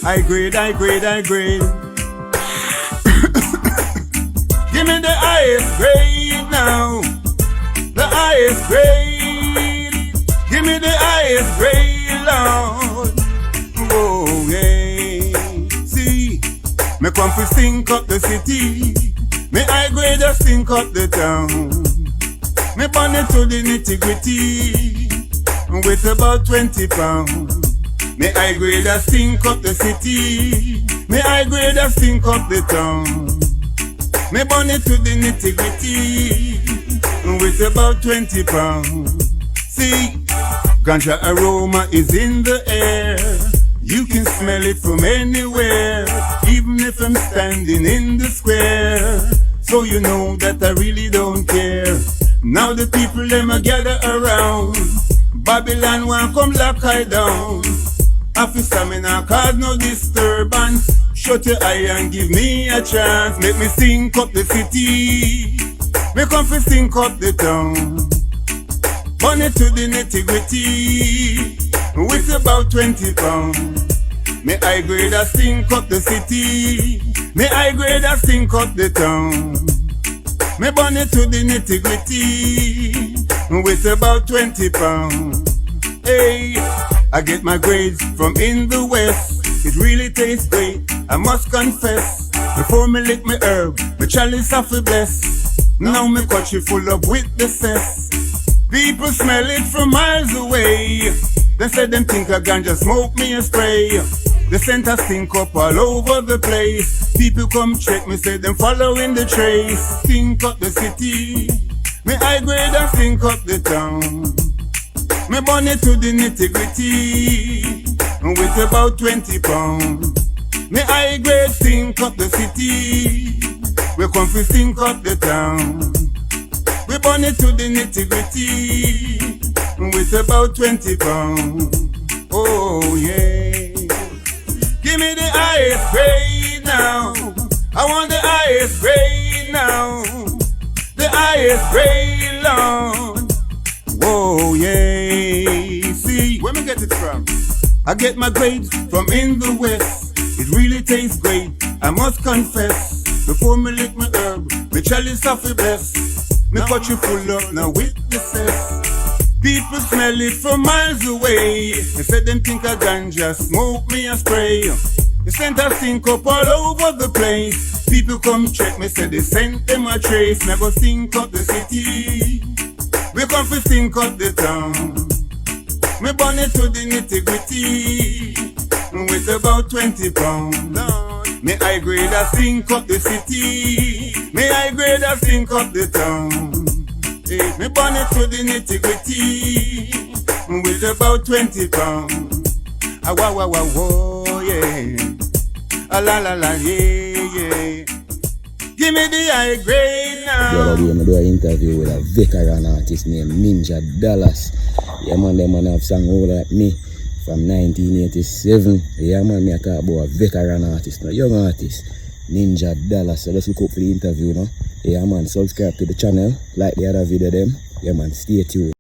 I grade. Give me the highest grade now. The highest grade. Give me the highest grade, Lord. Oh, yeah. See, me come to stink up the city. Me high grade just stink up the town. Me burn it to the nitty-gritty with about 20 pounds. Me high grade just stink up the city. Me high grade just stink up the town. Me burn it to the nitty-gritty with about 20 pounds. See, ganja aroma is in the air. You can smell it from anywhere, even if I'm standing in the square. So you know that I really don't care. Now the people them a gather around. Babylon want come lock I down. Officer me not cause no disturbance. Shut your eye and give me a chance. Make me stink up the city. Me come fi stink up the town. Burn it to the nitty-gritty with about 20 pounds. Me high grade a stink up the city. Me high grade a stink up the town. Me burn it to the nitty-gritty with about 20 pounds. Hey, I get my grades from in the west. It really tastes great, I must confess. Before me lick me herb, me chalice off a bless. Now me cut you full up with the cess. People smell it from miles away. They say them think I ganja smoke me a spray. The scent a stink up all over the place. People come check me, say them following the trace. Stink up the city. Me high grade and stink up the town. Me burn it to the nitty-gritty with about 20 pounds. Me high grade stink up the city. We come fi stink up the town. We burn it to the nitty-gritty with about 20 pounds. Oh yeah. Give me the highest grade now. I want the highest grade now. The highest grade, Lord. Oh yeah. See, where me get it from? I get my grades from in the west. It really tastes great, I must confess. Before me lick my herb, me chalice off a bless. Me cut you full up now with the cess. People smell it from miles away. They say them think I ganja smoke me a spray. The scent a stink up all over the place. People come check me, say they sent them a trace. Me go stink up the city. We come fi stink up the town. Me burn it to the nitty-gritty with about 20 pounds. Me high grade a stink up the city. Me high grade a stink up the town. Hey, me burn it to the nitty-gritty with about 20 pounds. Ah, wah, wah, wah, wah, yeah. Ah, la, la, la, yeah, yeah. Give me the high grade now. The other day, I do an interview with a veteran artist named Ninja Dallas. Yeah, man, them man have sang older like me from 1987. Yeah, man, me I talk about a veteran artist, a young artist, Ninja Dallas. So let's look up for the interview now. Yeah, man, subscribe to the channel, like the other video them. Yeah, man, stay tuned.